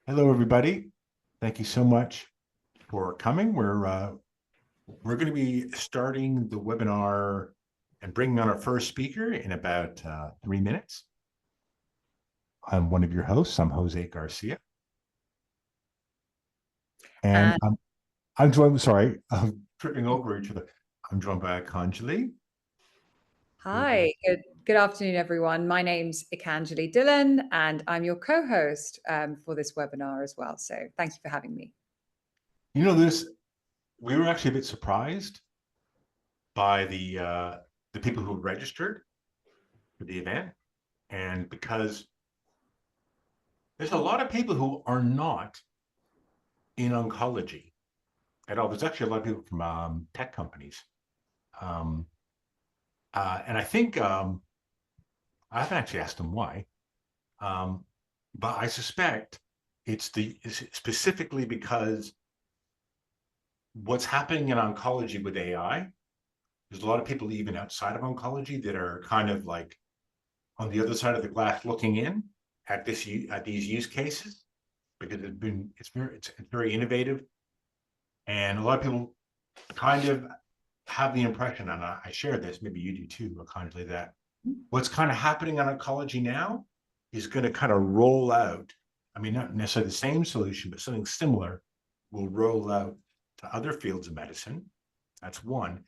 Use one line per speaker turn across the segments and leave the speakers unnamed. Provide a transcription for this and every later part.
Hello, everybody. Thank you so much for coming. We're going to be starting the webinar and bringing on our first speaker in about 3 minutes. I'm one of your hosts. I'm 𝗲𝗲𝗀𝗲𝗄𝗏. And I'm joined, sorry, I'm tripping over each other. I'm joined by Oncology.
Hi, good afternoon, everyone. My name's 𝗲𝗲𝗀𝗲𝗃𝗲, and I'm your co-host for this webinar as well. So thank you for having me.
You know, we were actually a bit surprised by the people who registered for the event. And because there's a lot of people who are not in oncology at all. There's actually a lot of people from tech companies. And I think, I haven't actually asked them why, but I suspect it's specifically because what's happening in oncology with AI, there's a lot of people even outside of oncology that are kind of like on the other side of the glass looking in at these use cases, because it's very innovative, and a lot of people kind of have the impression, and I share this, maybe you do too, Oncology, that what's kind of happening in oncology now is going to kind of roll out. I mean, not necessarily the same solution, but something similar will roll out to other fields of medicine. That's one.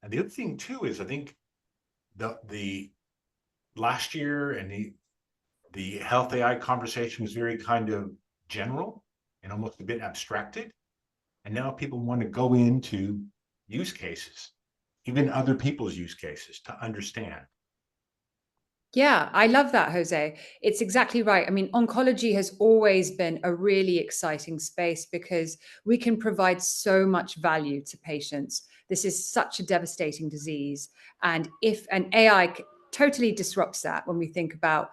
And the other thing too is, I think the last year and the health AI conversation was very kind of general and almost a bit abstracted. And now people want to go into use cases, even other people's use cases, to understand.
Yeah, I love that, Jose. It's exactly right. I mean, oncology has always been a really exciting space because we can provide so much value to patients. This is such a devastating disease. And if an AI totally disrupts that, when we think about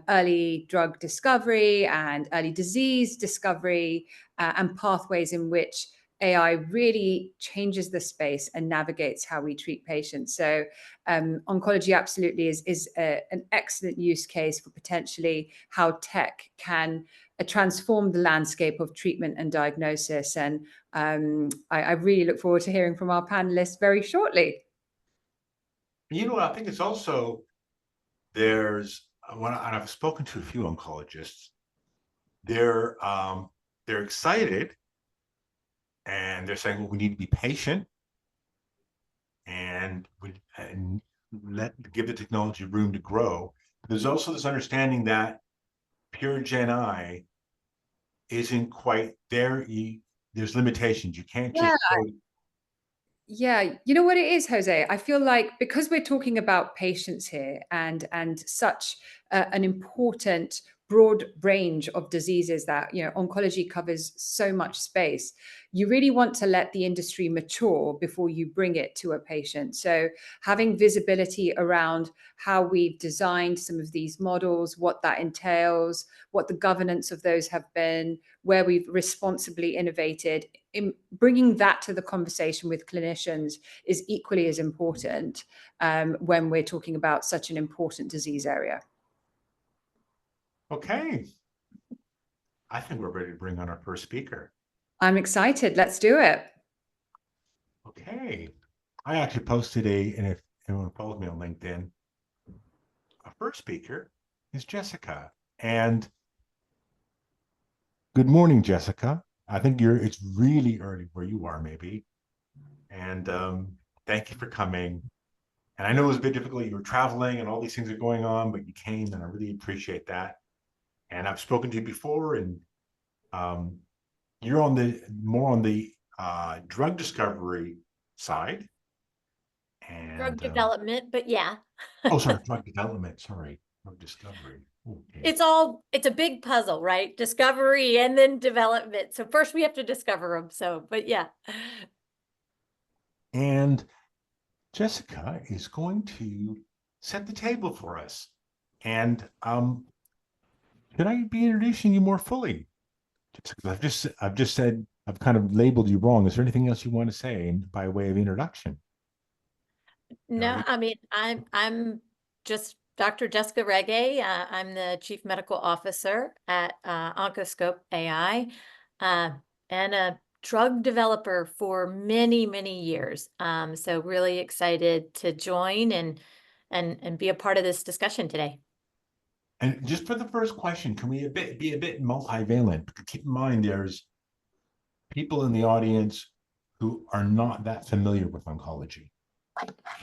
early drug discovery and early disease discovery and pathways in which AI really changes the space and navigates how we treat patients. So oncology absolutely is an excellent use case for potentially how tech can transform the landscape of treatment and diagnosis. And I really look forward to hearing from our panelists very shortly.
You know what? I think it's also, and I've spoken to a few oncologists, they're excited, and they're saying, well, we need to be patient and give the technology room to grow. There's also this understanding that pure Gen AI isn't quite there. There's limitations. You can't just go.
Yeah, you know what it is, Jose? I feel like because we're talking about patients here and such an important broad range of diseases that, you know, oncology covers so much space, you really want to let the industry mature before you bring it to a patient. So having visibility around how we've designed some of these models, what that entails, what the governance of those have been, where we've responsibly innovated, in bringing that to the conversation with clinicians is equally as important when we're talking about such an important disease area.
Okay. I think we're ready to bring on our first speaker.
I'm excited. Let's do it.
Okay. I actually posted and if anyone follows me on LinkedIn, our first speaker is Jessica. And good morning, Jessica. I think it's really early where you are, maybe. And thank you for coming. And I know it was a bit difficult. You were traveling and all these things are going on, but you came, and I really appreciate that. And I've spoken to you before, and you're more on the drug discovery side. And
drug development, but yeah.
Oh, sorry, drug development. Sorry, drug discovery. Okay.
It's a big puzzle, right? Discovery and then development. So first we have to discover them. So, but yeah.
And Jessica is going to set the table for us. And should I be introducing you more fully? I've just said, I've kind of labeled you wrong. Is there anything else you want to say by way of introduction?
No, I mean, I'm just Dr. 𝗲𝗲𝘀𝗀𝗏. I'm the Chief Medical Officer at Oncoscope-AI and a drug developer for many, many years. So really excited to join and be a part of this discussion today.
And just for the first question, can we be a bit multivalent? Because keep in mind, there's people in the audience who are not that familiar with oncology.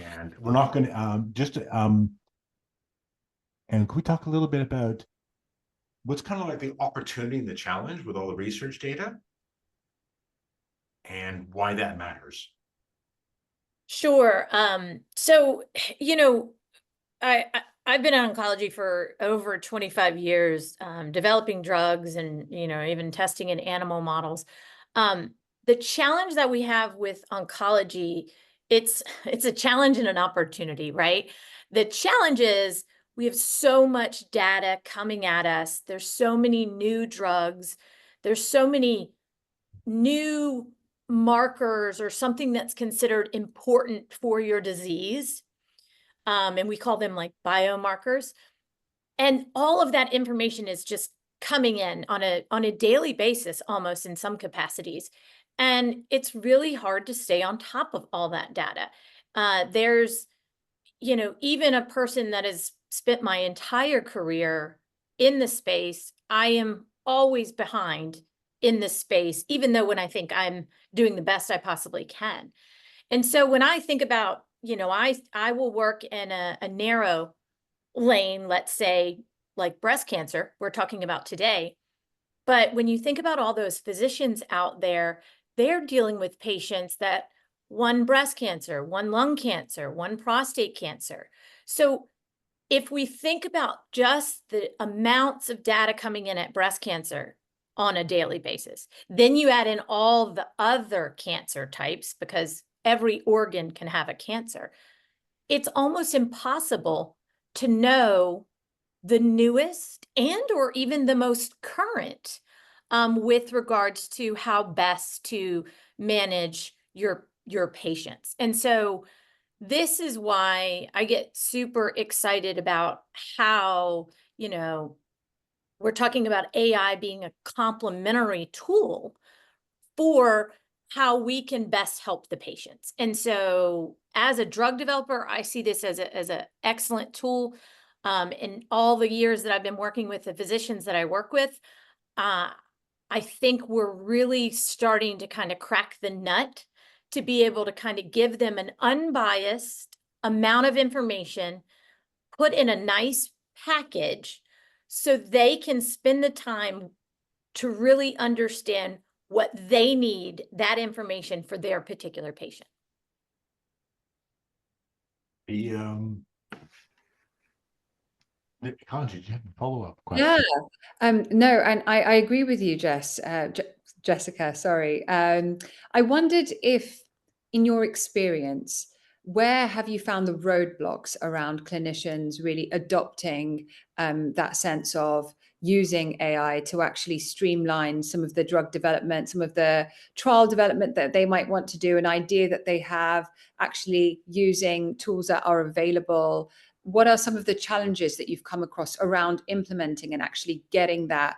And we're not going to, and can we talk a little bit about what's kind of like the opportunity and the challenge with all the research data and why that matters?
Sure. So, I've been in oncology for over 25 years, developing drugs and, even testing in animal models. The challenge that we have with oncology, it's a challenge and an opportunity, right? The challenge is we have so much data coming at us. There's so many new drugs. There's so many new markers or something that's considered important for your disease. And we call them like biomarkers. And all of that information is just coming in on a daily basis, almost in some capacities. And it's really hard to stay on top of all that data. There's, even a person that has spent my entire career in the space, I am always behind in this space, even though when I think I'm doing the best I possibly can. And so when I think about, I will work in a narrow lane, let's say, like breast cancer, we're talking about today. But when you think about all those physicians out there, they're dealing with patients that one breast cancer, one lung cancer, one prostate cancer. So if we think about just the amounts of data coming in at breast cancer on a daily basis, then you add in all the other cancer types, because every organ can have a cancer, it's almost impossible to know the newest and or even the most current with regards to how best to manage your patients. And so this is why I get super excited about how, we're talking about AI being a complementary tool for how we can best help the patients. And so as a drug developer, I see this as an excellent tool. In all the years that I've been working with the physicians that I work with, I think we're really starting to kind of crack the nut to be able to kind of give them an unbiased amount of information, put in a nice package so they can spend the time to really understand what they need, that information for their particular patient.
Colin, did you have a follow-up question?
Yeah, no, and I agree with you, Jessica, sorry. I wondered if, in your experience, where have you found the roadblocks around clinicians really adopting that sense of using AI to actually streamline some of the drug development, some of the trial development that they might want to do, an idea that they have, actually using tools that are available? What are some of the challenges that you've come across around implementing and actually getting that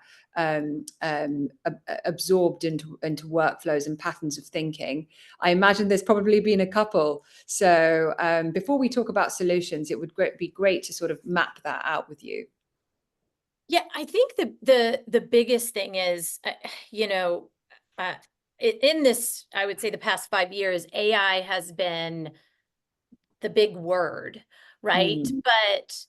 absorbed into workflows and patterns of thinking? I imagine there's probably been a couple. So before we talk about solutions, it would be great to sort of map that out with you.
Yeah, I think the biggest thing is, in this, I would say the past 5 years, AI has been the big word, right? But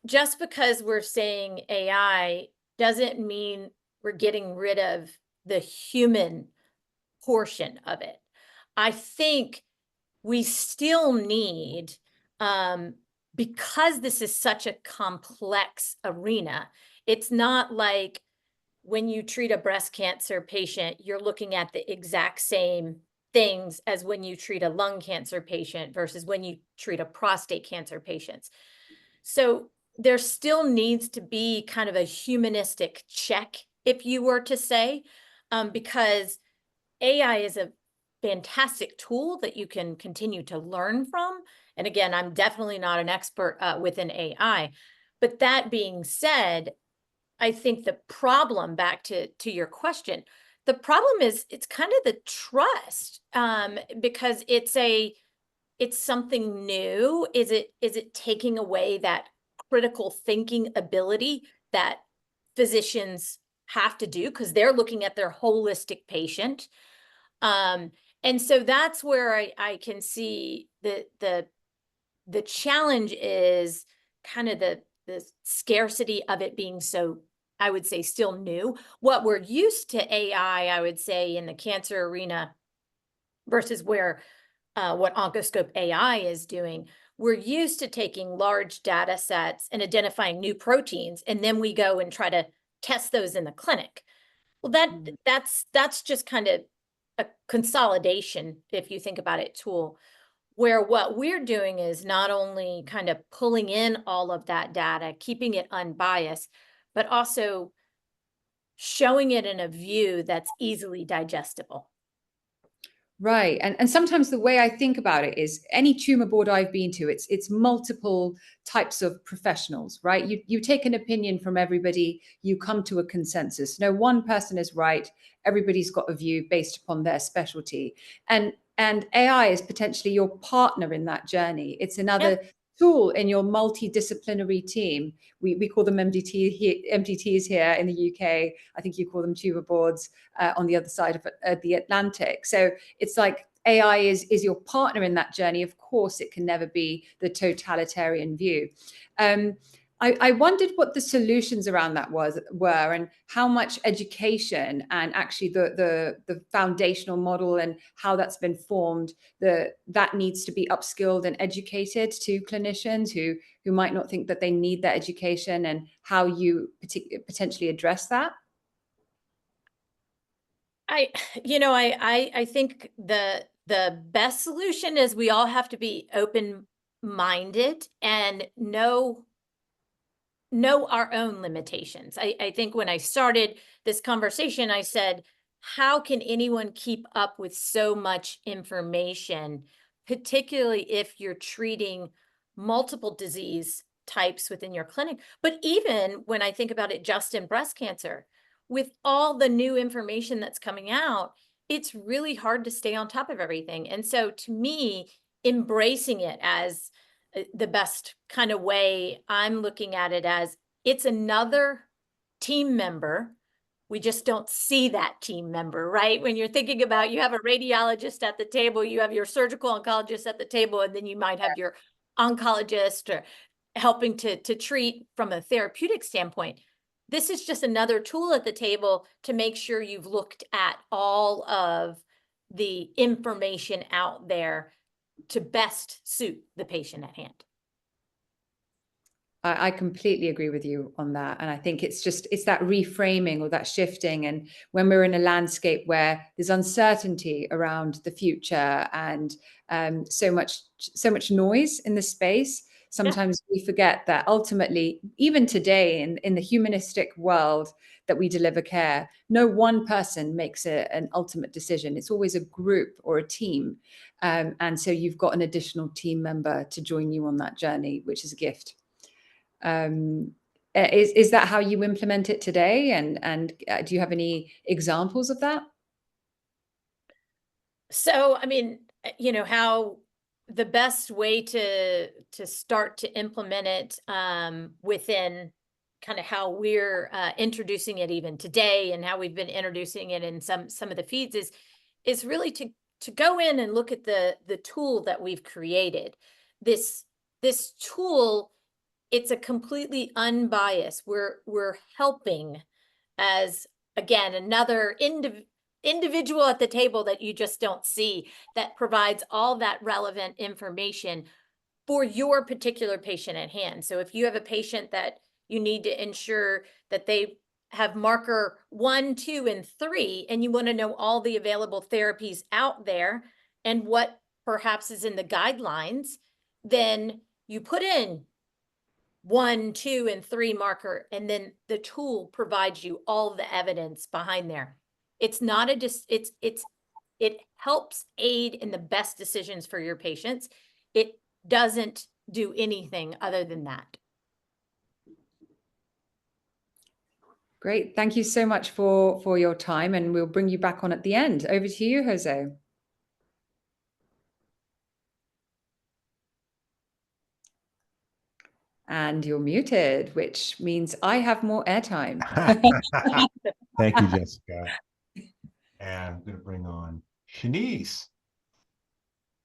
just because we're saying AI doesn't mean we're getting rid of the human portion of it. I think we still need, because this is such a complex arena, it's not like when you treat a breast cancer patient, you're looking at the exact same things as when you treat a lung cancer patient versus when you treat a prostate cancer patient. So there still needs to be kind of a humanistic check, if you were to say, because AI is a fantastic tool that you can continue to learn from And again, I'm definitely not an expert within AI. But that being said, I think the problem, back to your question, the problem is it's kind of the trust, because it's something new. Is it taking away that critical thinking ability that physicians have to do because they're looking at their holistic patient? And so that's where I can see the challenge is kind of the scarcity of it being so, I would say, still new. What we're used to AI, I would say, in the cancer arena versus where what Oncoscope-AI is doing, we're used to taking large data sets and identifying new proteins, and then we go and try to test those in the clinic. Well, that's just kind of a consolidation, if you think about it, tool, where what we're doing is not only kind of pulling in all of that data, keeping it unbiased, but also showing it in a view that's easily digestible.
Right. And sometimes the way I think about it is any tumor board I've been to, it's multiple types of professionals, right? You take an opinion from everybody, you come to a consensus. No one person is right. Everybody's got a view based upon their specialty. And AI is potentially your partner in that journey. It's another tool in your multidisciplinary team. We call them MDTs here in the UK. I think you call them tumor boards on the other side of the Atlantic. So it's like AI is your partner in that journey. Of course, it can never be the totalitarian view. I wondered what the solutions around that were and how much education and actually the foundational model and how that's been formed, that needs to be upskilled and educated to clinicians who might not think that they need that education, and how you potentially address that.
I think the best solution is we all have to be open-minded and know our own limitations. I think when I started this conversation, I said, how can anyone keep up with so much information, particularly if you're treating multiple disease types within your clinic? But even when I think about it just in breast cancer, with all the new information that's coming out, it's really hard to stay on top of everything. And so to me, embracing it as the best kind of way I'm looking at it as, it's another team member. We just don't see that team member, right? When you're thinking about, you have a radiologist at the table, you have your surgical oncologist at the table, and then you might have your oncologist or helping to treat from a therapeutic standpoint. This is just another tool at the table to make sure you've looked at all of the information out there to best suit the patient at hand.
I completely agree with you on that. And I think it's that reframing or that shifting. And when we're in a landscape where there's uncertainty around the future and so much noise in the space, sometimes we forget that ultimately, even today in the humanistic world that we deliver care, no one person makes an ultimate decision. It's always a group or a team. And so you've got an additional team member to join you on that journey, which is a gift. Is that how you implement it today? And do you have any examples of that?
So, I mean, how the best way to start to implement it within kind of how we're introducing it even today, and how we've been introducing it in some of the feeds is really to go in and look at the tool that we've created. This tool, it's a completely unbiased. We're helping as, again, another individual at the table that you just don't see, that provides all that relevant information for your particular patient at hand. So if you have a patient that you need to ensure that they have marker 1, 2, and 3, and you want to know all the available therapies out there and what perhaps is in the guidelines, then you put in 1, 2, and 3 marker, and then the tool provides you all the evidence behind there. It's not it helps aid in the best decisions for your patients. It doesn't do anything other than that.
Great. Thank you so much for your time, and we'll bring you back on at the end. Over to you, Jose. And you're muted, which means I have more airtime.
Thank you, Jessica. And I'm going to bring on Shanice.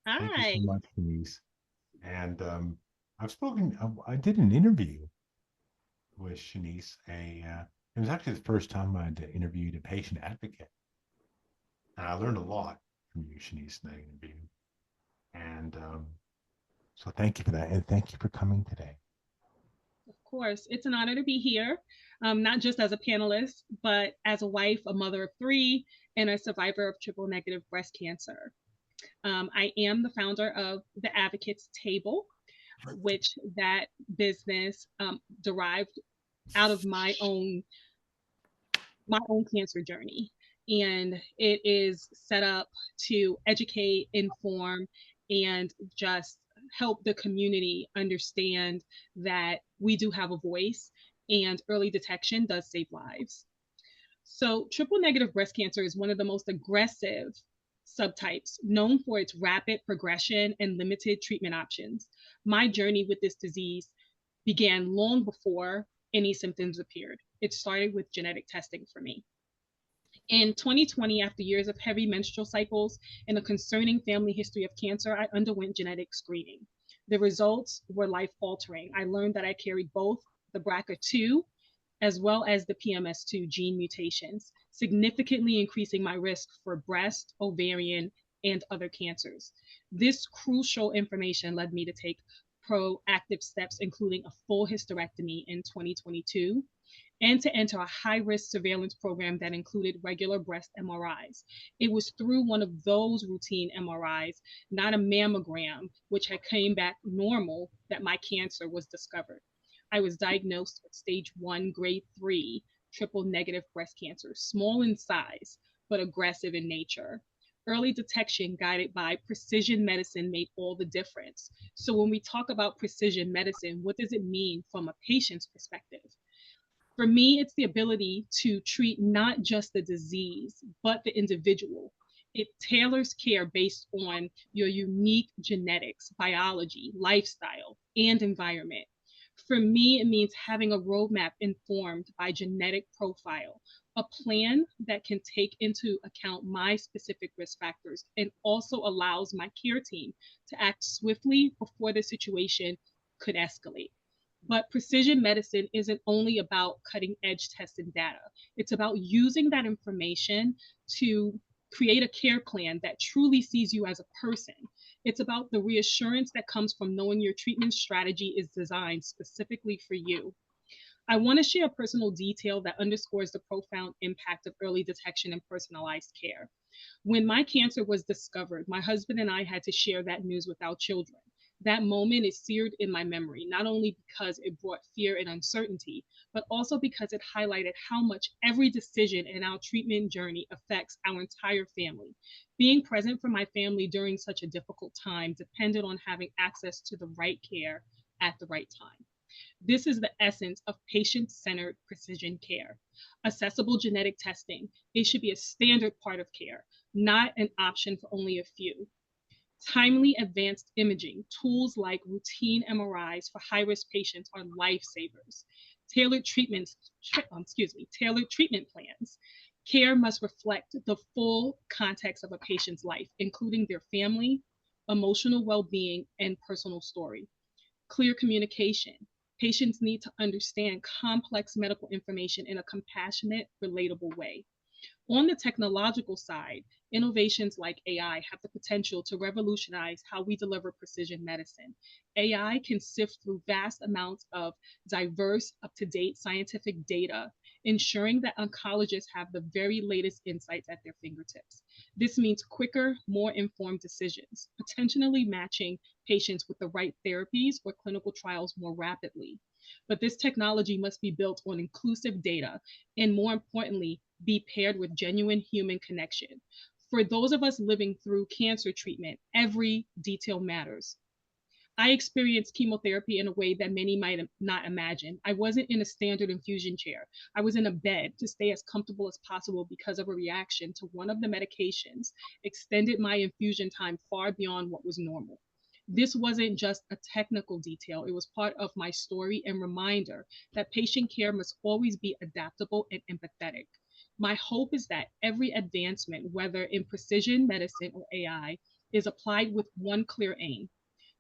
Thank you
Hi.
so much, Shanice. And I did an interview with Shanice. It was actually the first time I'd interviewed a patient advocate. And I learned a lot from you, Shanice, in that interview. And so thank you for that. And thank you for coming today.
Of course, it's an honor to be here, not just as a panelist, but as a wife, a mother of 3, and a survivor of triple-negative breast cancer. I am the founder of the Advocates Table, which that business derived out of my own cancer journey. And it is set up to educate, inform, and just help the community understand that we do have a voice and early detection does save lives. So triple-negative breast cancer is one of the most aggressive subtypes, known for its rapid progression and limited treatment options. My journey with this disease began long before any symptoms appeared. It started with genetic testing for me. In 2020, after years of heavy menstrual cycles and a concerning family history of cancer, I underwent genetic screening. The results were life-altering. I learned that I carried both the BRCA2 as well as the PMS2 gene mutations, significantly increasing my risk for breast, ovarian, and other cancers. This crucial information led me to take proactive steps, including a full hysterectomy in 2022, and to enter a high-risk surveillance program that included regular breast MRIs. It was through one of those routine MRIs, not a mammogram, which had came back normal, that my cancer was discovered. I was diagnosed with stage 1, grade 3, triple-negative breast cancer, small in size, but aggressive in nature. Early detection guided by precision medicine made all the difference. So when we talk about precision medicine, what does it mean from a patient's perspective? For me, it's the ability to treat not just the disease, but the individual. It tailors care based on your unique genetics, biology, lifestyle, and environment. For me, it means having a roadmap informed by genetic profile, a plan that can take into account my specific risk factors and also allows my care team to act swiftly before the situation could escalate. But precision medicine isn't only about cutting edge tests and data. It's about using that information to create a care plan that truly sees you as a person. It's about the reassurance that comes from knowing your treatment strategy is designed specifically for you. I want to share a personal detail that underscores the profound impact of early detection and personalized care. When my cancer was discovered, my husband and I had to share that news with our children. That moment is seared in my memory, not only because it brought fear and uncertainty, but also because it highlighted how much every decision in our treatment journey affects our entire family. Being present for my family during such a difficult time depended on having access to the right care at the right time. This is the essence of patient-centered precision care. Accessible genetic testing, it should be a standard part of care, not an option for only a few. Timely advanced imaging, tools like routine MRIs for high-risk patients are lifesavers. Tailored treatment plans. Care must reflect the full context of a patient's life, including their family, emotional well-being, and personal story. Clear communication. Patients need to understand complex medical information in a compassionate, relatable way. On the technological side, innovations like AI have the potential to revolutionize how we deliver precision medicine. AI can sift through vast amounts of diverse, up-to-date scientific data, ensuring that oncologists have the very latest insights at their fingertips. This means quicker, more informed decisions, potentially matching patients with the right therapies or clinical trials more rapidly. But this technology must be built on inclusive data and, more importantly, be paired with genuine human connection. For those of us living through cancer treatment, every detail matters. I experienced chemotherapy in a way that many might not imagine. I wasn't in a standard infusion chair. I was in a bed to stay as comfortable as possible because of a reaction to one of the medications extended my infusion time far beyond what was normal. This wasn't just a technical detail, it was part of my story and reminder that patient care must always be adaptable and empathetic. My hope is that every advancement, whether in precision medicine or AI, is applied with one clear aim: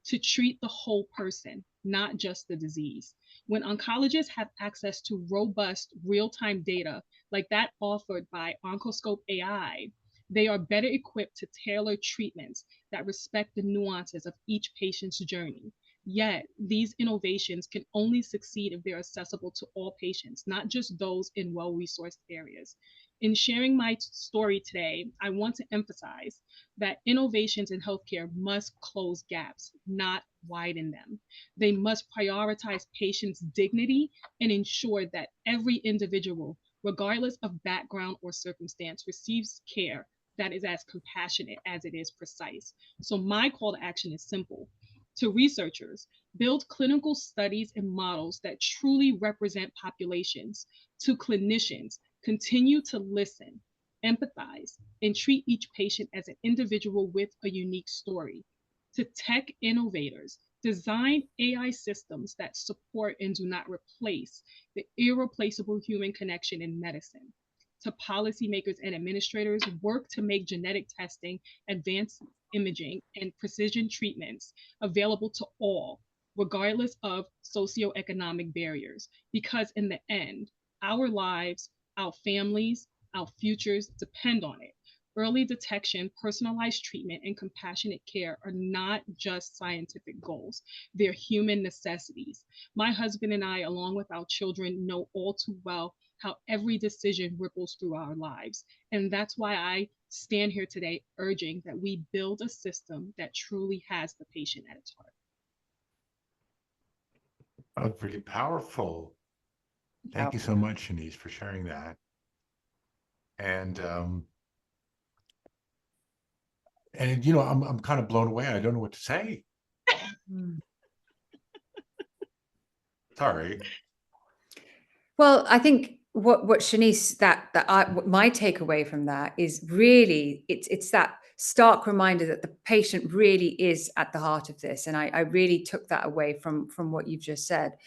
to treat the whole person, not just the disease. When oncologists have access to robust real-time data like that offered by Oncoscope-AI, they are better equipped to tailor treatments that respect the nuances of each patient's journey. Yet, these innovations can only succeed if they're accessible to all patients, not just those in well-resourced areas. In sharing my story today, I want to emphasize that innovations in healthcare must close gaps, not widen them. They must prioritize patients' dignity and ensure that every individual, regardless of background or circumstance, receives care that is as compassionate as it is precise. So my call to action is simple. To researchers, build clinical studies and models that truly represent populations. To clinicians, continue to listen, empathize, and treat each patient as an individual with a unique story. To tech innovators, design AI systems that support and do not replace the irreplaceable human connection in medicine. To policymakers and administrators, work to make genetic testing, advanced imaging, and precision treatments available to all, regardless of socioeconomic barriers. Because in the end, our lives, our families, our futures depend on it. Early detection, personalized treatment, and compassionate care are not just scientific goals, they're human necessities. My husband and I, along with our children, know all too well how every decision ripples through our lives. And that's why I stand here today urging that we build a system that truly has the patient at its heart.
That was really powerful. Thank you so much, Shanice, for sharing that. And you know, I'm kind of blown away. I don't know what to say. Sorry.
Well, I think what Shanice, what my takeaway from that is really it's that stark reminder that the patient really is at the heart of this, and I really took that away from what you've just said.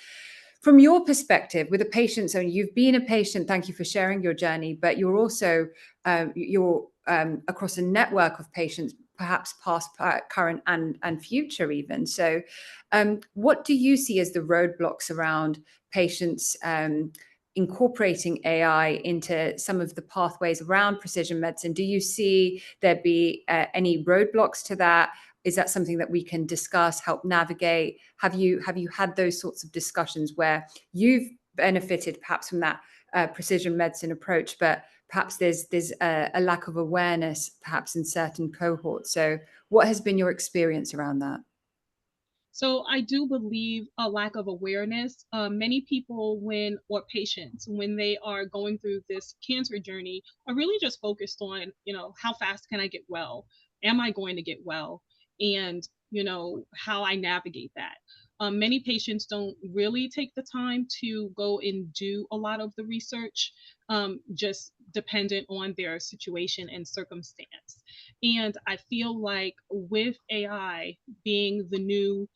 From your perspective, with a patient, so you've been a patient. Thank you for sharing your journey, but you're also across a network of patients, perhaps past, current, and future even. So, what do you see as the roadblocks around patients incorporating AI into some of the pathways around precision medicine? Do you see there be any roadblocks to that? Is that something that we can discuss, help navigate? Have you had those sorts of discussions where you've benefited perhaps from that precision medicine approach, but perhaps there's a lack of awareness perhaps in certain cohorts? So what has been your experience around that?
So I do believe a lack of awareness. Many people, or patients, when they are going through this cancer journey, are really just focused on, how fast can I get well? Am I going to get well? And, how I navigate that. Many patients don't really take the time to go and do a lot of the research, just dependent on their situation and circumstance. And I feel like with AI being the new,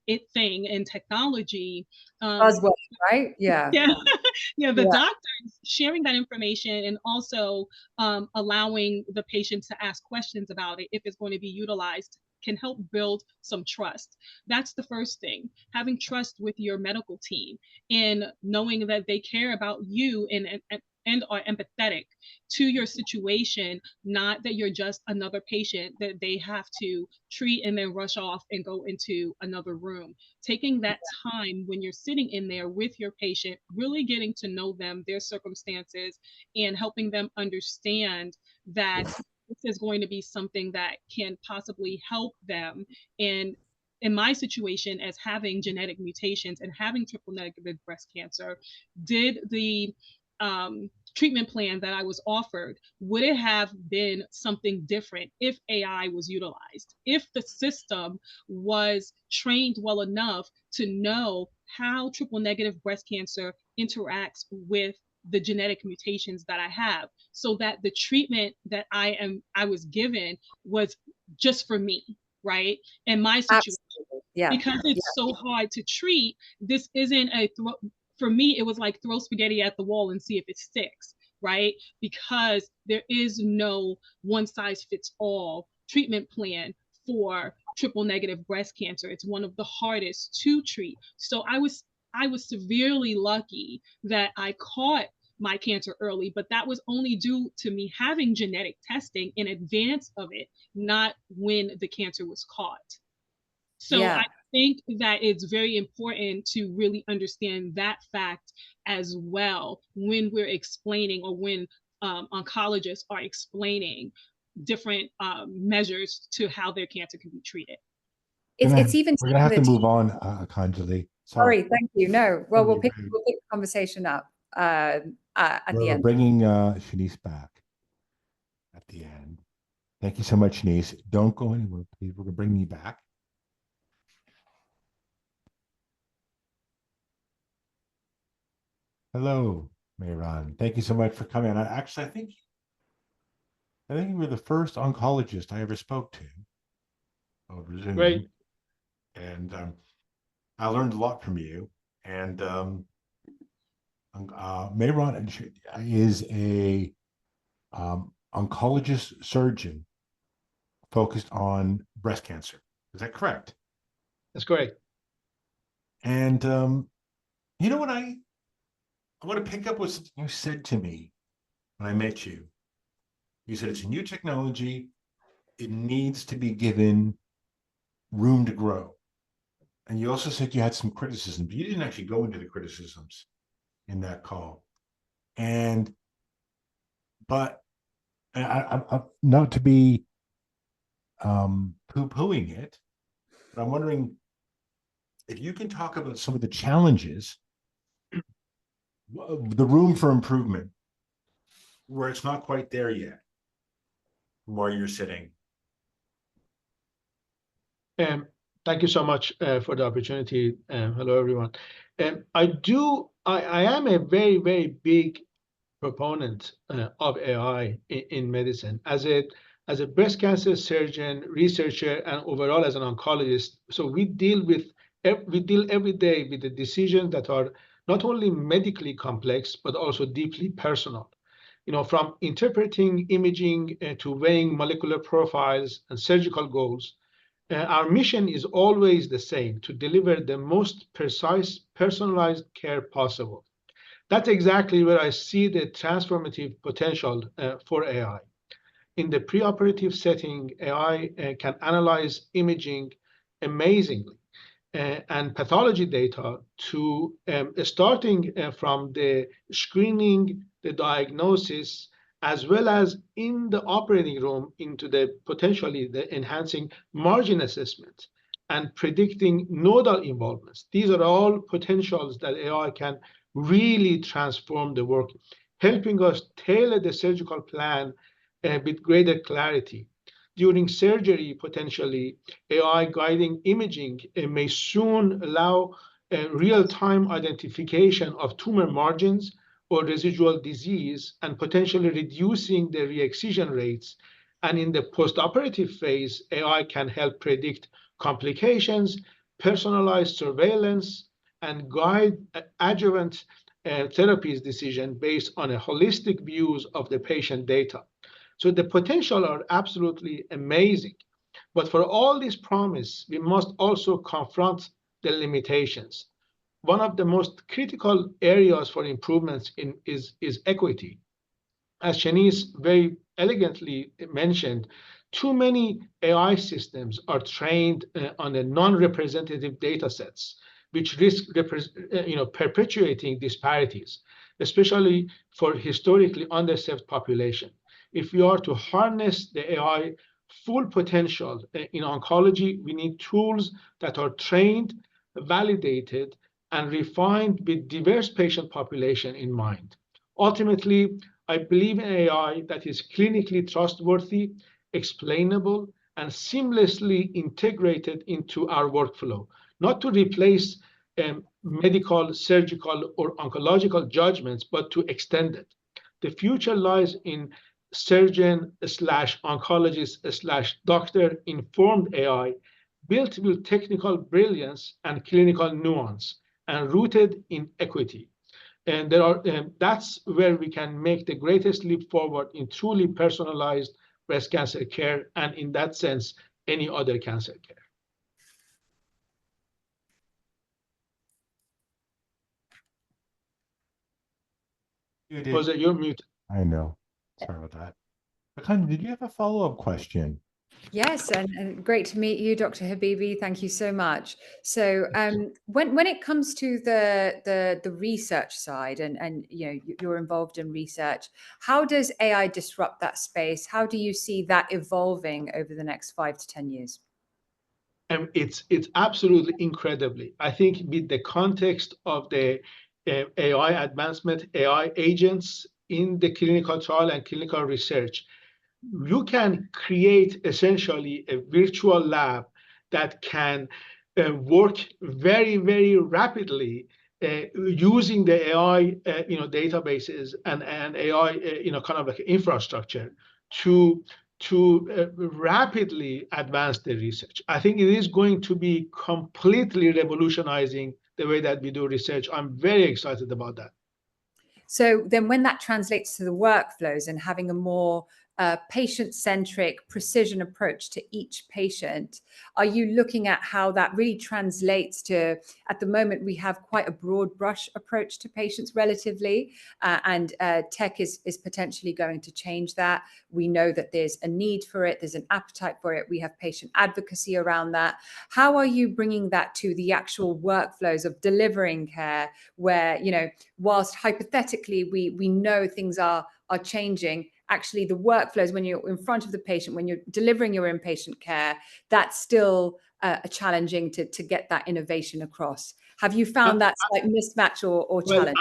it thing in technology,
Buzzword, right? Yeah.
yeah, the doctors sharing that information and also allowing the patient to ask questions about it if it's going to be utilized can help build some trust. That's the first thing. Having trust with your medical team and knowing that they care about you and are empathetic to your situation, not that you're just another patient that they have to treat and then rush off and go into another room. Taking that time when you're sitting in there with your patient, really getting to know them, their circumstances, and helping them understand that this is going to be something that can possibly help them. And in my situation, as having genetic mutations and having triple negative breast cancer, did the treatment plan that I was offered, would it have been something different if AI was utilized? If the system was trained well enough to know how triple negative breast cancer interacts with the genetic mutations that I have, so that the treatment that I was given was just for me, right? In my situation.
Absolutely. Yeah.
Because it's so hard to treat, this isn't for me, it was like throw spaghetti at the wall and see if it sticks, right? Because there is no one size fits all treatment plan for triple negative breast cancer. It's one of the hardest to treat. So I was severely lucky that I caught my cancer early, but that was only due to me having genetic testing in advance of it, not when the cancer was caught. So I think that it's very important to really understand that fact as well when we're explaining, or when oncologists are explaining different measures to how their cancer can be treated.
It's even
we're gonna have to move on, Oncology.
Sorry, thank you. No, well, we'll pick the conversation up at the end.
We're bringing Shanice back at the end. Thank you so much, Shanice. Don't go anywhere, please. We're gonna bring you back. Hello, Mayron. Thank you so much for coming. I think you were the first oncologist I ever spoke to over Zoom.
Great.
And I learned a lot from you. And Mayron is a oncologist surgeon focused on breast cancer. Is that correct?
That's correct.
And you know what, I want to pick up what you said to me when I met you. You said it's a new technology. It needs to be given room to grow. And you also said you had some criticism, but you didn't actually go into the criticisms in that call. But I'm not to be poo-pooing it, but I'm wondering if you can talk about some of the challenges, the room for improvement, where it's not quite there yet, from where you're sitting.
Thank you so much for the opportunity. Hello, everyone. I am a very, very big proponent of AI in medicine as a breast cancer surgeon, researcher, and overall as an oncologist. So we deal every day with the decisions that are not only medically complex, but also deeply personal. You know, from interpreting imaging to weighing molecular profiles and surgical goals. Our mission is always the same: to deliver the most precise, personalized care possible. That's exactly where I see the transformative potential for AI. In the preoperative setting, AI can analyze imaging amazingly and pathology data to starting from the screening, the diagnosis, as well as in the operating room into the potentially the enhancing margin assessment and predicting nodal involvements. These are all potentials that AI can really transform the work, helping us tailor the surgical plan with greater clarity. During surgery, potentially, AI guiding imaging may soon allow real-time identification of tumor margins or residual disease and potentially reducing the re-excision rates. And in the postoperative phase, AI can help predict complications, personalized surveillance, and guide adjuvant therapies decision based on a holistic views of the patient data. So the potential are absolutely amazing. But for all this promise, we must also confront the limitations. One of the most critical areas for improvements is equity. As Shanice very elegantly mentioned, too many AI systems are trained on a non-representative data sets, which risk perpetuating disparities, especially for historically underserved population. If we are to harness the AI full potential in oncology, we need tools that are trained, validated, and refined with diverse patient population in mind. Ultimately, I believe in AI that is clinically trustworthy, explainable, and seamlessly integrated into our workflow, not to replace medical, surgical, or oncological judgments, but to extend it. The future lies in surgeon/oncologist/doctor informed AI built with technical brilliance and clinical nuance and rooted in equity. And that's where we can make the greatest leap forward in truly personalized breast cancer care, and in that sense, any other cancer care.
You did.
Jose, you're muted.
I know. Sorry about that. Akanda, did you have a follow-up question?
Yes, and great to meet you, Dr. Habibi. Thank you so much. So, when it comes to the research side, and you're involved in research, how does AI disrupt that space? How do you see that evolving over the next 5 to 10 years?
It's absolutely incredibly. I think with the context of the AI advancement, AI agents in the clinical trial and clinical research, you can create essentially a virtual lab that can work very, very rapidly using the AI databases and AI kind of like infrastructure to rapidly advance the research. I think it is going to be completely revolutionizing the way that we do research. I'm very excited about that.
So then when that translates to the workflows and having a more patient-centric precision approach to each patient, are you looking at how that really translates to, at the moment, we have quite a broad brush approach to patients relatively, and tech is potentially going to change that. We know that there's a need for it, there's an appetite for it, we have patient advocacy around that. How are you bringing that to the actual workflows of delivering care where, whilst hypothetically we know things are changing, actually the workflows when you're in front of the patient, when you're delivering your inpatient care, that's still challenging to get that innovation across. Have you found that slight mismatch or challenge?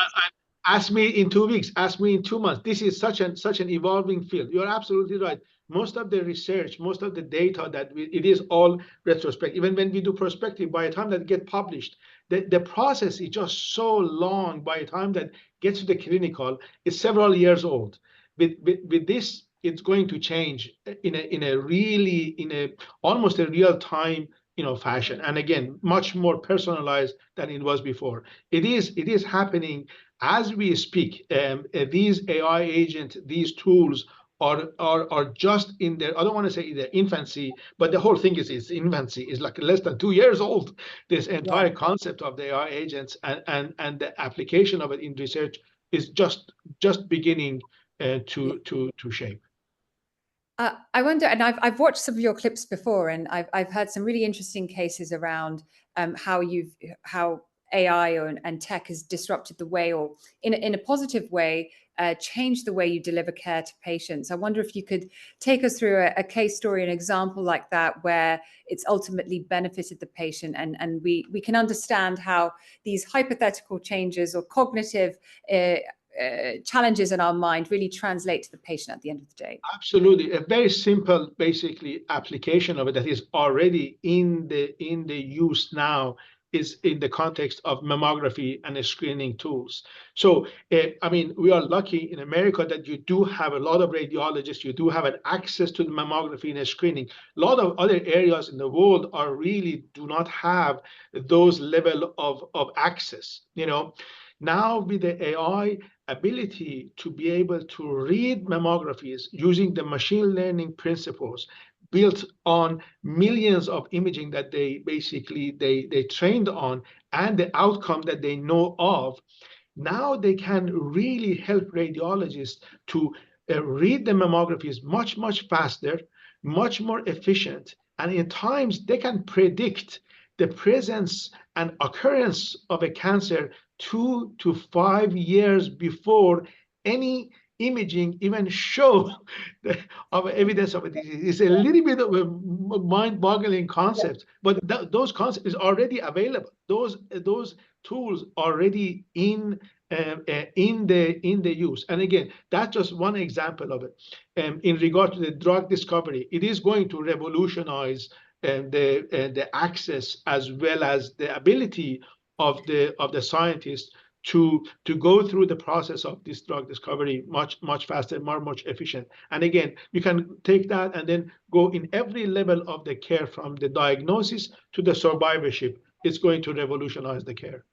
Ask me in 2 weeks, ask me in 2 months. This is such an evolving field. You're absolutely right. Most of the research, most of the data it is all retrospective. Even when we do prospective, by the time that get published, the process is just so long. By the time that gets to the clinical, it's several years old. With this, it's going to change in almost a real time fashion, and again, much more personalized than it was before. It is happening as we speak. These AI agents, these tools are just in their, I don't want to say their infancy, but the whole thing is its infancy. Is like less than 2 years old. This entire concept of the AI agents and the application of it in research is just beginning to shape.
I wonder, and I've watched some of your clips before, and I've heard some really interesting cases around how AI and tech has disrupted the way, or in a positive way, changed the way you deliver care to patients. I wonder if you could take us through a case story, an example like that, where it's ultimately benefited the patient, and we can understand how these hypothetical changes or cognitive challenges in our mind really translate to the patient at the end of the day.
Absolutely. A very simple, basically, application of it that is already in the use now is in the context of mammography and screening tools. So, I mean, we are lucky in America that you do have a lot of radiologists, you do have an access to the mammography and screening. A lot of other areas in the world really do not have those level of access, Now with the AI ability to be able to read mammographies using the machine learning principles built on millions of imaging that they trained on and the outcome that they know of, now they can really help radiologists to read the mammographies much faster, much more efficient, and in times they can predict the presence and occurrence of a cancer 2 to 5 years before any imaging even show of evidence of a disease. It's a little bit of a mind-boggling concept, but those concepts is already available. Those tools already in the use. And again, that's just one example of it. In regard to the drug discovery, it is going to revolutionize the access as well as the ability of the scientists to go through the process of this drug discovery much faster, much efficient. And again, you can take that and then go in every level of the care, from the diagnosis to the survivorship. It's going to revolutionize the care.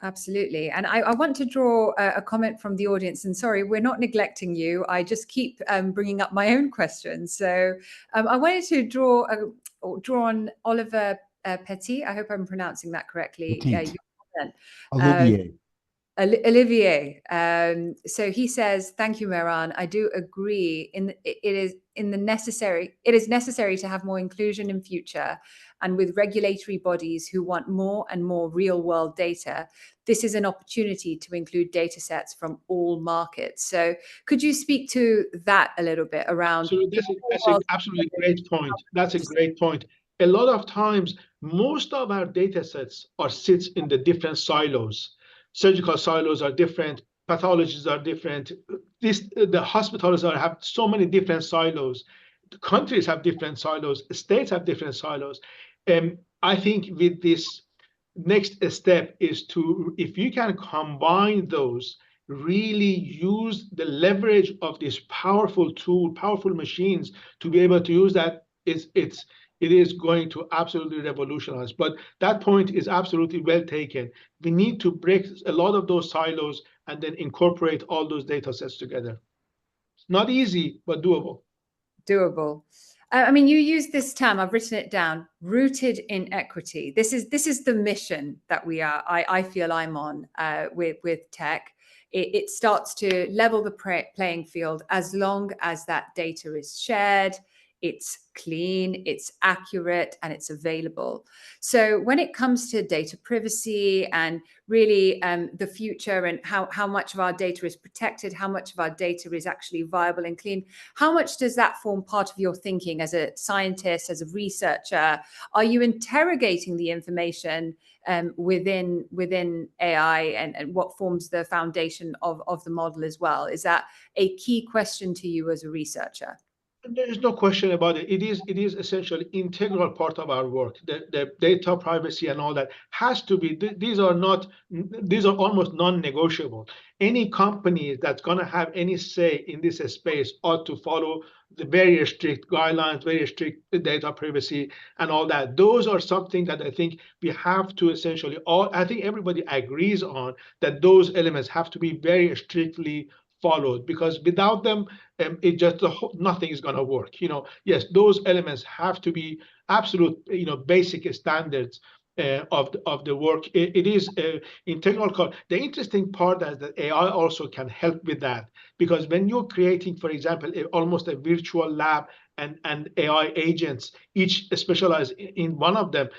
Absolutely. And I want to draw a comment from the audience. And sorry, we're not neglecting you. I just keep bringing up my own questions. So I wanted to draw on 𝗏𝗲𝗏𝗲𝗏. I hope I'm pronouncing that correctly.
Olivier.
Olivier. So he says, thank you, Mehran. I do agree. It is necessary to have more inclusion in future, and with regulatory bodies who want more and more real world data, this is an opportunity to include data sets from all markets. So could you speak to that a little bit around?
So that's an absolutely great point. That's a great point. A lot of times, most of our data sets sits in the different silos. Surgical silos are different, pathologies are different. The hospitals have so many different silos. The countries have different silos. States have different silos. I think with this next step is to, if you can combine those, really use the leverage of this powerful tool, powerful machines to be able to use that, it is going to absolutely revolutionize. But that point is absolutely well taken. We need to break a lot of those silos and then incorporate all those data sets together. Not easy, but doable.
Doable. I mean, you use this term, I've written it down, rooted in equity. This is the mission that I feel I'm on with tech. It starts to level the playing field as long as that data is shared, it's clean, it's accurate, and it's available. So when it comes to data privacy and really the future and how much of our data is protected, how much of our data is actually viable and clean, how much does that form part of your thinking as a scientist, as a researcher? Are you interrogating the information within AI and what forms the foundation of the model as well? Is that a key question to you as a researcher?
There is no question about it. It is essentially integral part of our work. The data privacy and all that has to be. These are almost non-negotiable. Any company that's going to have any say in this space ought to follow the very strict guidelines, very strict data privacy and all that. Those are something that I think we have to essentially I think everybody agrees on, that those elements have to be very strictly followed, because without them, nothing is going to work. Yes, those elements have to be absolute, basic standards of the work. It is integral. The interesting part is that AI also can help with that, because when you're creating, for example, almost a virtual lab and AI agents, each specialized in one of the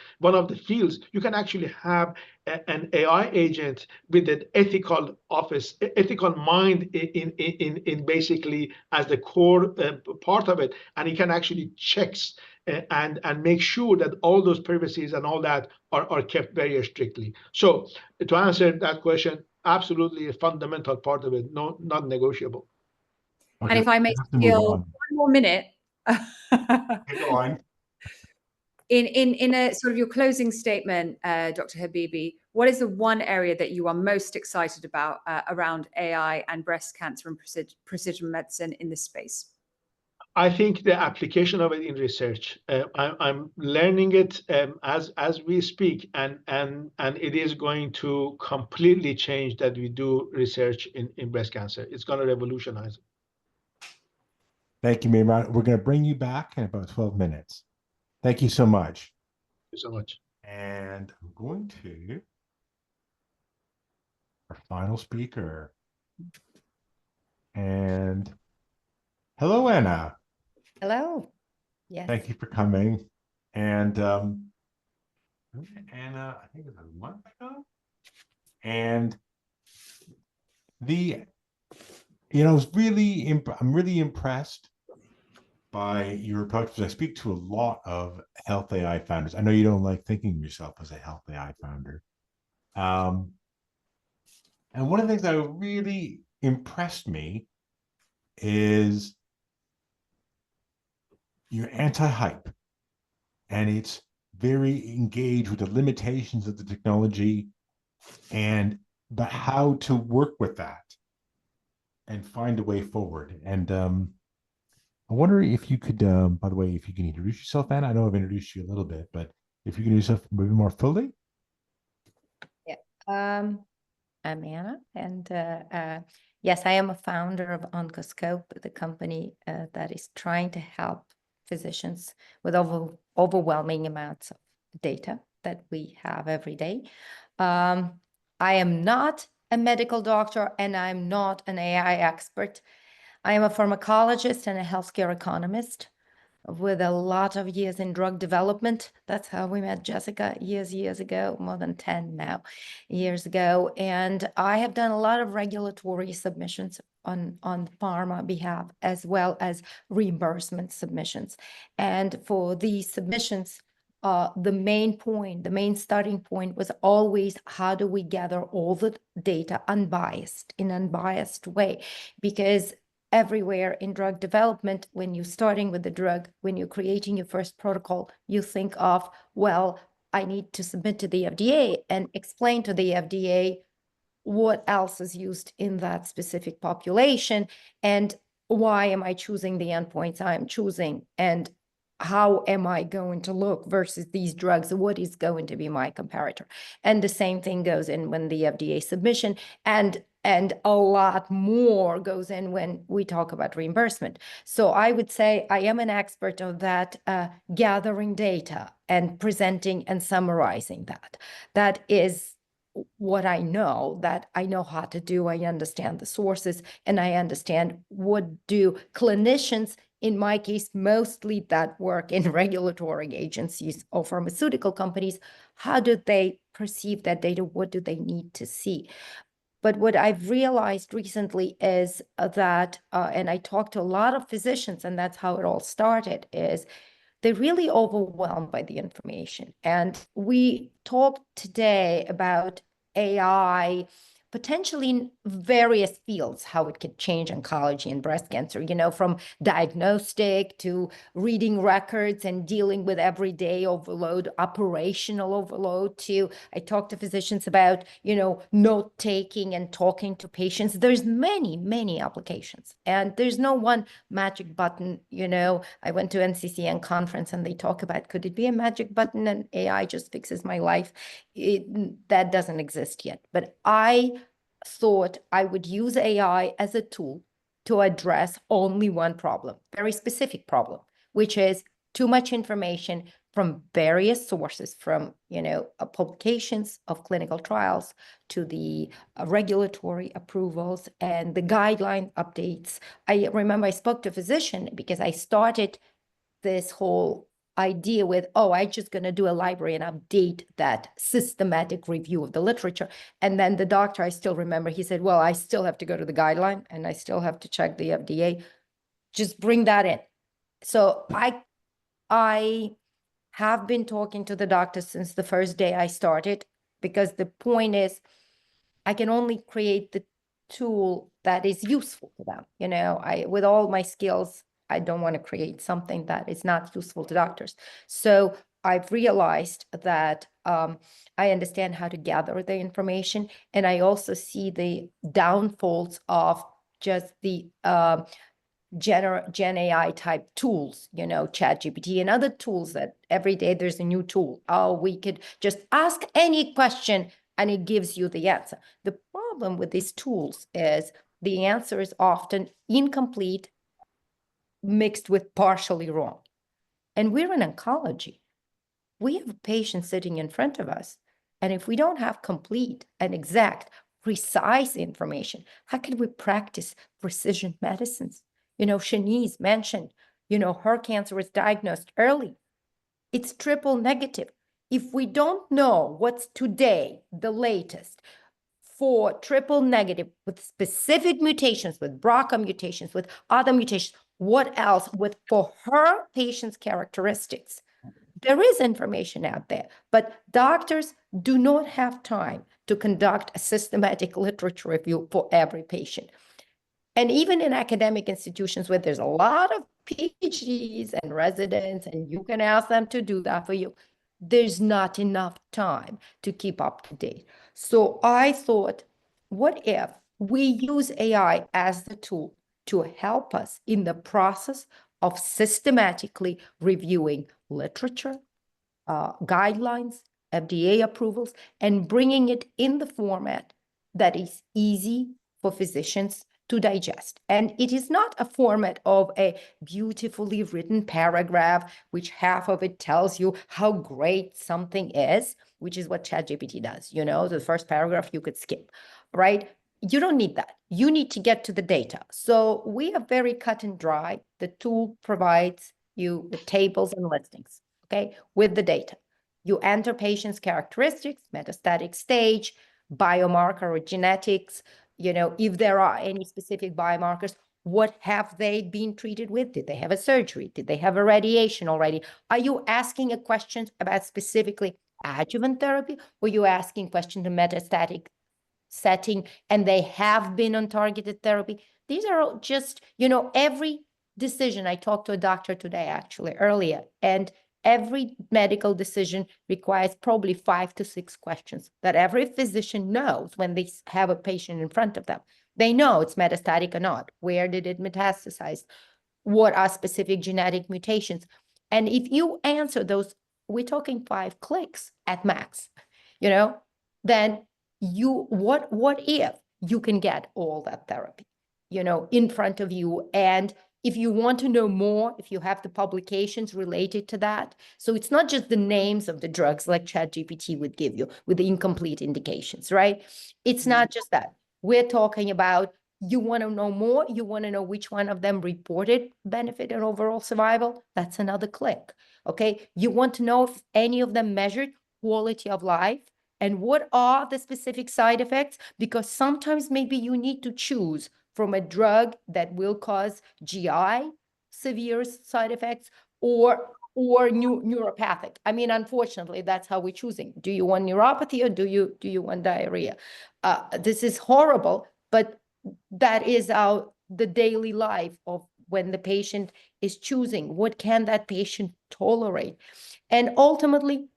fields, you can actually have an AI agent with an ethical mind in basically as the core part of it, and it can actually checks and make sure that all those privacies and all that are kept very strictly. So to answer that question, absolutely a fundamental part of it, not negotiable.
Okay, and if I may steal one more minute.
Go on.
In a sort of your closing statement, Dr. Habibie, what is the one area that you are most excited about around AI and breast cancer and precision medicine in this space?
I think the application of it in research. I'm learning it as we speak, and it is going to completely change that we do research in breast cancer. It's going to revolutionize it.
Thank you, Mehran. We're going to bring you back in about 12 minutes. Thank you so much.
Thank you so much.
And I'm going to our final speaker. And hello, Anna.
Hello. Yes.
Thank you for coming. And Anna, I think it was a month ago. And the you know, I'm really impressed by your approach, because I speak to a lot of health AI founders. I know you don't like thinking of yourself as a health AI founder. And one of the things that really impressed me is your anti-hype, and it's very engaged with the limitations of the technology and but how to work with that and find a way forward. And I wonder if you could, by the way, if you can introduce yourself, Anna. I know I've introduced you a little bit, but if you can do yourself maybe more fully.
Yeah. I'm Anna, and yes, I am a founder of Oncoscope, the company that is trying to help physicians with overwhelming amounts of data that we have every day. I am not a medical doctor, and I'm not an AI expert. I am a pharmacologist and a healthcare economist with a lot of years in drug development. That's how we met Jessica years ago, more than 10 now years ago. And I have done a lot of regulatory submissions on pharma behalf, as well as reimbursement submissions. And for these submissions, the main starting point was always, how do we gather all the data in an unbiased way? Because everywhere in drug development, when you're starting with the drug, when you're creating your first protocol, you think of, well, I need to submit to the FDA and explain to the FDA what else is used in that specific population, and why am I choosing the endpoints I'm choosing, and how am I going to look versus these drugs? What is going to be my comparator? And the same thing goes in when the FDA submission, and a lot more goes in when we talk about reimbursement. So I would say I am an expert of that, gathering data and presenting and summarizing that. That is what I know how to do. I understand the sources, and I understand what do clinicians, in my case, mostly that work in regulatory agencies or pharmaceutical companies, how do they perceive that data? What do they need to see? But what I've realized recently is that, and I talked to a lot of physicians, and that's how it all started, is they're really overwhelmed by the information. And we talked today about AI potentially in various fields, how it could change oncology and breast cancer, you know, from diagnostic to reading records and dealing with everyday overload, operational overload, to, I talk to physicians about, you know, note taking and talking to patients. There's many applications, and there's no one magic button. You know, I went to NCCN conference and they talk about, could it be a magic button and AI just fixes my life? That doesn't exist yet. But I thought I would use AI as a tool to address only one problem, very specific problem, which is too much information from various sources, from, you know, publications of clinical trials to the regulatory approvals and the guideline updates. I remember I spoke to a physician because I started this whole idea with, oh, I'm just going to do a library and update that systematic review of the literature. And then the doctor, I still remember, he said, well, I still have to go to the guideline and I still have to check the FDA. Just bring that in. So I have been talking to the doctors since the first day I started, because the point is, I can only create the tool that is useful to them. You know, with all my skills, I don't want to create something that is not useful to doctors. So I've realized that I understand how to gather the information, and I also see the downfalls of just the Gen AI type tools, you know, ChatGPT and other tools that every day there's a new tool. Oh, we could just ask any question and it gives you the answer. The problem with these tools is the answer is often incomplete, mixed with partially wrong. And we're in oncology. We have a patient sitting in front of us. And if we don't have complete and exact, precise information, how can we practice precision medicines? You know, Shanice mentioned, you know, her cancer was diagnosed early. It's triple negative. If we don't know what's today, the latest, for triple negative with specific mutations, with BRCA mutations, with other mutations, what else with for her patient's characteristics. There is information out there, but doctors do not have time to conduct a systematic literature review for every patient. And even in academic institutions where there's a lot of PhDs and residents, and you can ask them to do that for you, there's not enough time to keep up to date. So I thought, what if we use AI as the tool to help us in the process of systematically reviewing literature, guidelines, FDA approvals, and bringing it in the format that is easy for physicians to digest. And it is not a format of a beautifully written paragraph, which half of it tells you how great something is, which is what ChatGPT does. You know, the first paragraph you could skip, right? You don't need that. You need to get to the data. So we are very cut and dry. The tool provides you with tables and listings, okay, with the data. You enter patient's characteristics, metastatic stage, biomarker or genetics, you know, if there are any specific biomarkers, what have they been treated with? Did they have a surgery? Did they have a radiation already? Are you asking a question about specifically adjuvant therapy, or you asking questions in metastatic setting and they have been on targeted therapy? These are all just, you know, every decision. I talked to a doctor today, actually, earlier, and every medical decision requires probably 5 to 6 questions that every physician knows when they have a patient in front of them. They know it's metastatic or not. Where did it metastasize? What are specific genetic mutations? And if you answer those, we're talking 5 clicks at max, you know, then what if you can get all that therapy, you know, in front of you? And if you want to know more, if you have the publications related to that, so it's not just the names of the drugs like ChatGPT would give you with the incomplete indications, right? It's not just that. We're talking about, you want to know more, you want to know which one of them reported benefit and overall survival, that's another click, okay? You want to know if any of them measured quality of life, and what are the specific side effects? Because sometimes maybe you need to choose from a drug that will cause GI severe side effects or neuropathic. I mean, unfortunately, that's how we're choosing. Do you want neuropathy or do you want diarrhea? This is horrible, but that is the daily life of when the patient is choosing. What can that patient tolerate? And ultimately,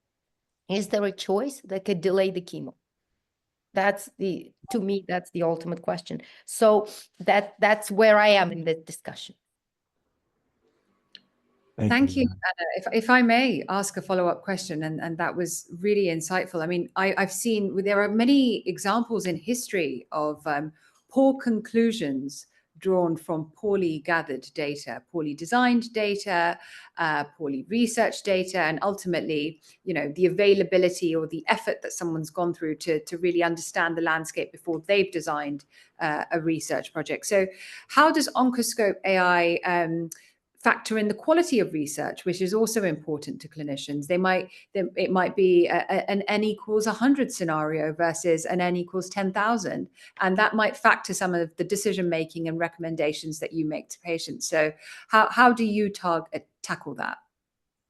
is there a choice that could delay the chemo? To me, that's the ultimate question. So that's where I am in this discussion.
Thank you, Anna. If I may ask a follow-up question, and that was really insightful. I mean, I've seen there are many examples in history of poor conclusions drawn from poorly gathered data, poorly designed data, poorly researched data, and ultimately, you know, the availability or the effort that someone's gone through to really understand the landscape before they've designed a research project. So how does Oncoscope-AI factor in the quality of research, which is also important to clinicians? It might be an n equals 100 scenario versus an n equals 10,000, and that might factor some of the decision making and recommendations that you make to patients. So how do you tackle that?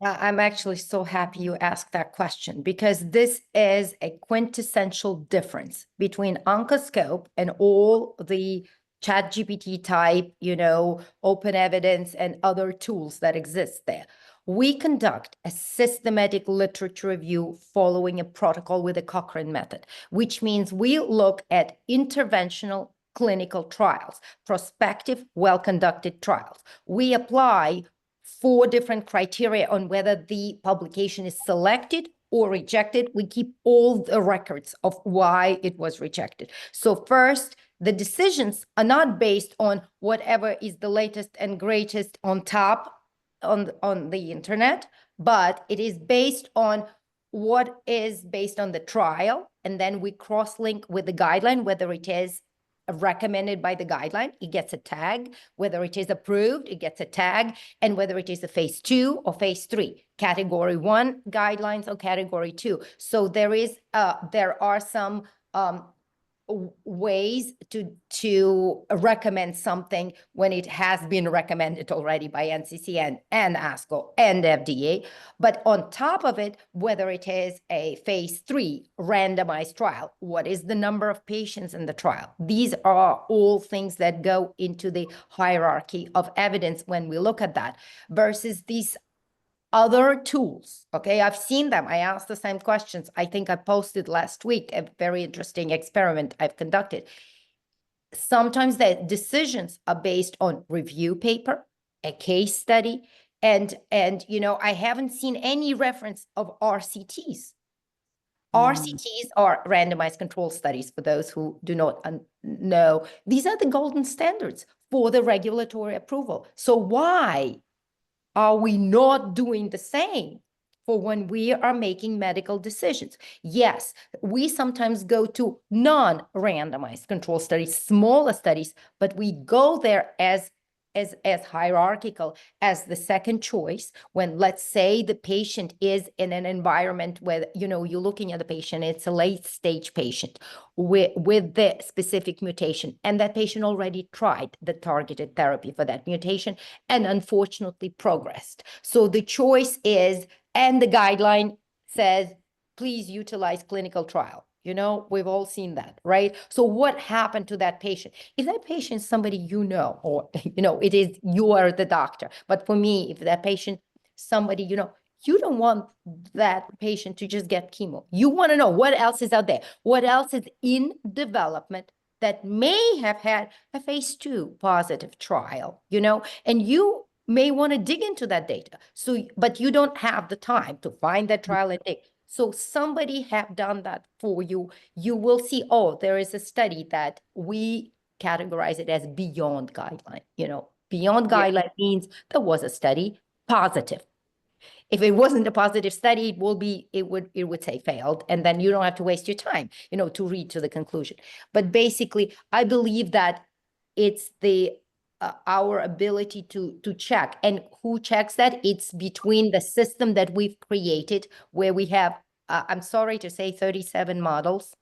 I'm actually so happy you asked that question, because this is a quintessential difference between Oncoscope and all the ChatGPT type, you know, open evidence and other tools that exist there. We conduct a systematic literature review following a protocol with a Cochrane method, which means we look at interventional clinical trials, prospective, well-conducted trials. We apply 4 different criteria on whether the publication is selected or rejected. We keep all the records of why it was rejected. So first, the decisions are not based on whatever is the latest and greatest on top on the internet, but it is based on what is based on the trial. And then we cross-link with the guideline, whether it is recommended by the guideline, it gets a tag. Whether it is approved, it gets a tag. And whether it is a phase 2 or phase 3, category 1 guidelines or category 2. So there are some ways to recommend something when it has been recommended already by NCCN and ASCO and FDA. But on top of it, whether it is a phase 3 randomized trial, what is the number of patients in the trial? These are all things that go into the hierarchy of evidence when we look at that versus these other tools. Okay, I've seen them. I asked the same questions. I think I posted last week a very interesting experiment I've conducted. Sometimes the decisions are based on review paper, a case study, and I haven't seen any reference of RCTs. RCTs are randomized control studies, for those who do not know. These are the golden standards for the regulatory approval. So why are we not doing the same for when we are making medical decisions? Yes, we sometimes go to non-randomized control studies, smaller studies, but we go there as hierarchical as the second choice when, let's say, the patient is in an environment where, you're looking at the patient, it's a late stage patient with the specific mutation, and that patient already tried the targeted therapy for that mutation and unfortunately progressed. So the choice is, and the guideline says, please utilize clinical trial. We've all seen that, right? So what happened to that patient? Is that patient somebody or, it is, you are the doctor. But for me, if that patient, somebody, you don't want that patient to just get chemo. You want to know what else is out there, what else is in development that may have had a phase 2 positive trial, and you may want to dig into that data. So, but you don't have the time to find that trial and dig. So somebody have done that for you. You will see, oh, there is a study that we categorize it as beyond guideline. Beyond guideline means there was a study positive. If it wasn't a positive study, it would say failed, and then you don't have to waste your time, to read to the conclusion. But basically, I believe that it's our ability to check, and who checks that? It's between the system that we've created, where we have, I'm sorry to say, 37 models.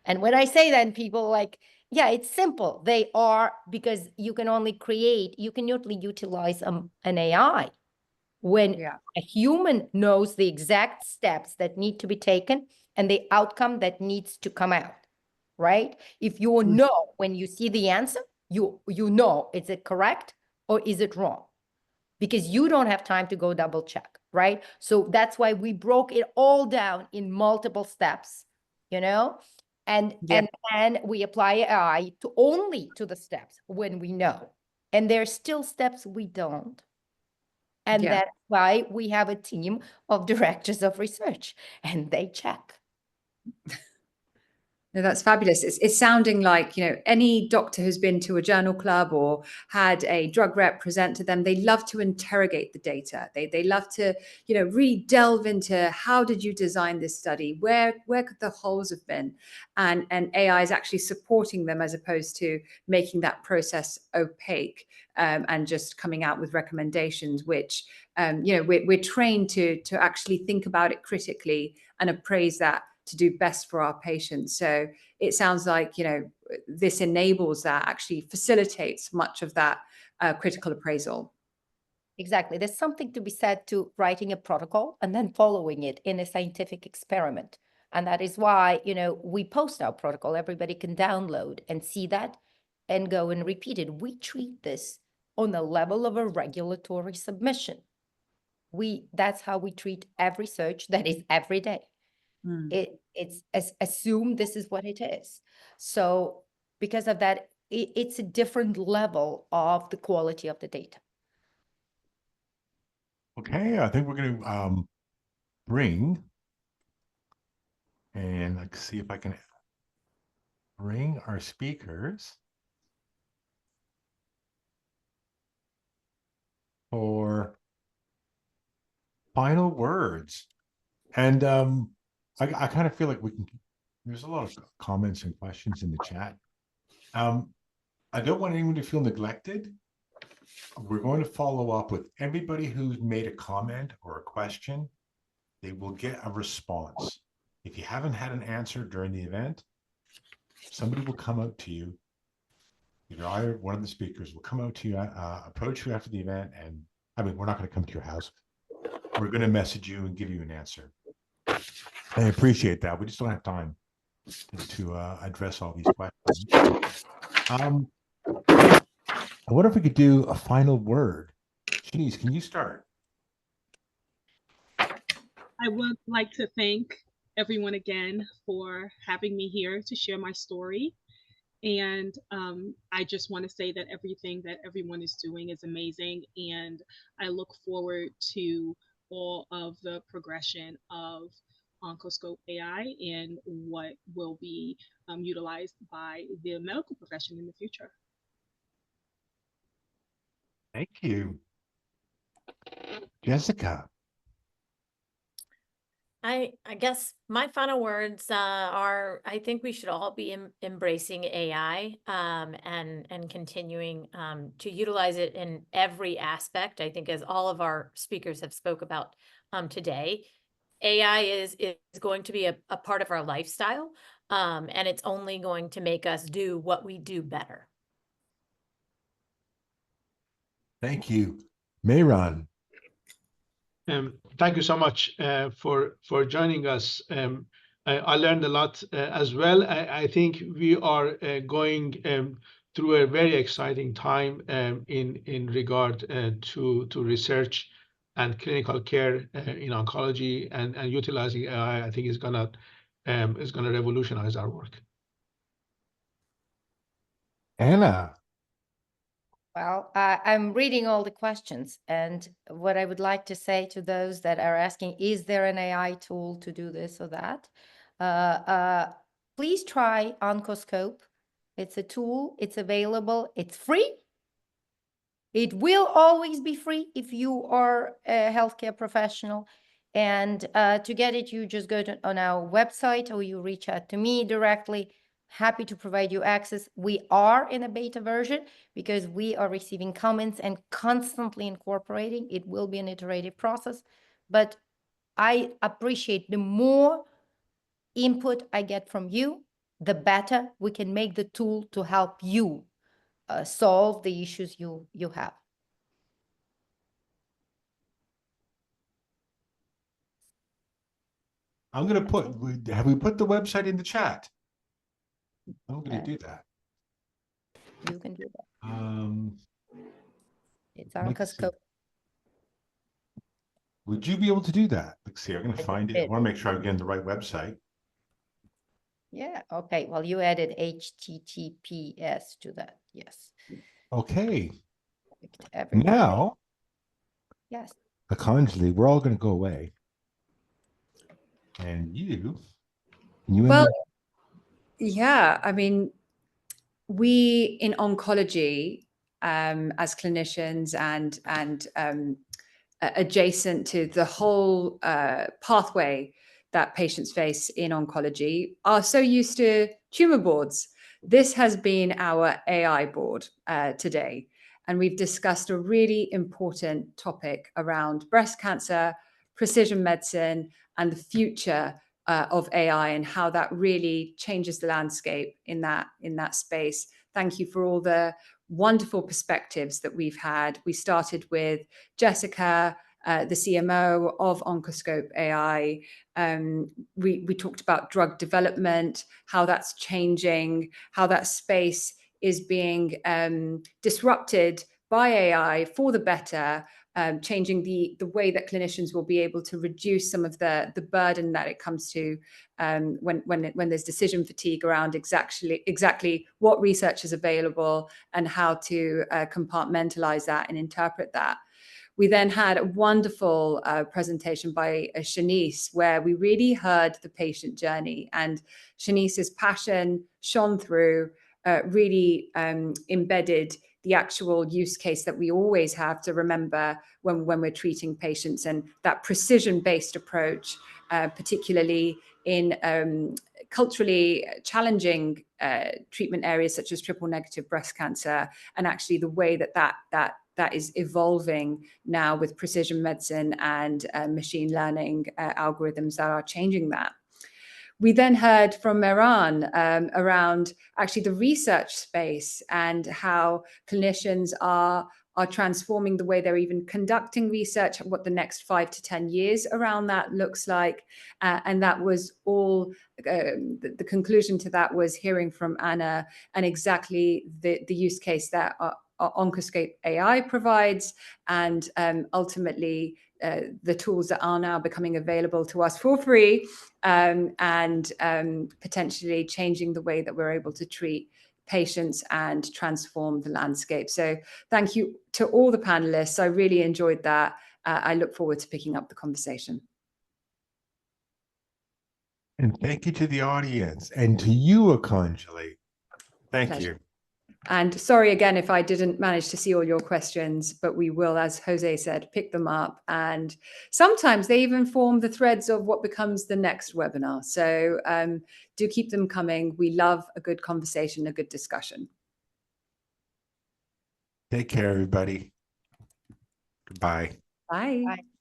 And when I say that, people are like, yeah, it's simple. They are, because you can only utilize an AI when a human knows the exact steps that need to be taken and the outcome that needs to come out, right? If you know, when you see the answer, you know, is it correct or is it wrong? Because you don't have time to go double check, right? So that's why we broke it all down in multiple steps, and we apply AI only to the steps when we know. And there's still steps we don't. And that's why we have a team of directors of research, and they check.
No, that's fabulous. It's sounding like, any doctor who's been to a journal club or had a drug rep present to them, they love to interrogate the data. They love to, really delve into, how did you design this study? Where could the holes have been? And AI is actually supporting them as opposed to making that process opaque, and just coming out with recommendations, which, we're trained to actually think about it critically and appraise that to do best for our patients. So it sounds like, this enables that, actually facilitates much of that critical appraisal.
Exactly. There's something to be said to writing a protocol and then following it in a scientific experiment. And that is why, we post our protocol. Everybody can download and see that and go and repeat it. We treat this on the level of a regulatory submission. That's how we treat every search that is every day. It's assume this is what it is. So because of that, it's a different level of the quality of the data.
Okay, I think we're going to bring, and let's see if I can bring our speakers for final words. And I kind of feel like there's a lot of comments and questions in the chat. I don't want anyone to feel neglected. We're going to follow up with everybody who's made a comment or a question. They will get a response. If you haven't had an answer during the event, somebody will come out to you. Either one of the speakers will come out to you, approach you after the event, and I mean, we're not going to come to your house. We're going to message you and give you an answer. I appreciate that. We just don't have time to address all these questions. I wonder if we could do a final word. Shanice, can you start?
I would like to thank everyone again for having me here to share my story. And I just want to say that everything that everyone is doing is amazing. And I look forward to all of the progression of Oncoscope-AI and what will be utilized by the medical profession in the future.
Thank you. Jessica.
I guess my final words are, I think we should all be embracing AI and continuing to utilize it in every aspect. I think, as all of our speakers have spoke about today, AI is going to be a part of our lifestyle, and it's only going to make us do what we do better.
Thank you. Mehran.
Thank you so much for joining us. I learned a lot as well. I think we are going through a very exciting time in regard to research and clinical care in oncology, and utilizing AI. I think is gonna revolutionize our work.
Anna.
Well, I'm reading all the questions, and what I would like to say to those that are asking, is there an AI tool to do this or that? Please try Oncoscope. It's a tool, it's available, it's free. It will always be free if you are a healthcare professional. And to get it, you just go on our website, or you reach out to me directly. Happy to provide you access. We are in a beta version because we are receiving comments and constantly incorporating. It will be an iterative process, but I appreciate the more input I get from you, the better we can make the tool to help you solve the issues you have.
I'm going to have we put the website in the chat? I'm going to do that.
You can do that. It's Oncoscope.
Would you be able to do that? Let's see, I'm going to find it. I want to make sure I'm getting the right website.
Yeah, okay. Well, you added HTTPS to that. Yes.
Okay. Now,
yes,
Oncology, we're all going to go away. And you
well, yeah, I mean, we in oncology, as clinicians and adjacent to the whole pathway that patients face in oncology, are so used to tumor boards. This has been our AI board today, and we've discussed a really important topic around breast cancer, precision medicine, and the future of AI, and how that really changes the landscape in that space. Thank you for all the wonderful perspectives that we've had. We started with Jessica, the CMO of Oncoscope-AI. We talked about drug development, how that's changing, how that space is being disrupted by AI for the better, changing the way that clinicians will be able to reduce some of the burden that it comes to when there's decision fatigue around exactly what research is available and how to compartmentalize that and interpret that. We then had a wonderful presentation by Shanice, where we really heard the patient journey, and Shanice's passion shone through, really embedded the actual use case that we always have to remember when we're treating patients, and that precision-based approach, particularly in culturally challenging treatment areas such as triple-negative breast cancer, and actually the way that is evolving now with precision medicine and machine learning algorithms that are changing that. We then heard from Mehran around actually the research space and how clinicians are transforming the way they're even conducting research, what the next 5 to 10 years around that looks like. And that was all, the conclusion to that was hearing from Anna and exactly the use case that Oncoscope-AI provides, and ultimately the tools that are now becoming available to us for free, and potentially changing the way that we're able to treat patients and transform the landscape. So thank you to all the panelists. I really enjoyed that. I look forward to picking up the conversation.
And thank you to the audience and to you, Oncology. Thank
Pleasure.
you.
And sorry again if I didn't manage to see all your questions, but we will, as Jose said, pick them up. And sometimes they even form the threads of what becomes the next webinar. So do keep them coming. We love a good conversation, a good discussion.
Take care, everybody. Goodbye.
Bye.
Bye.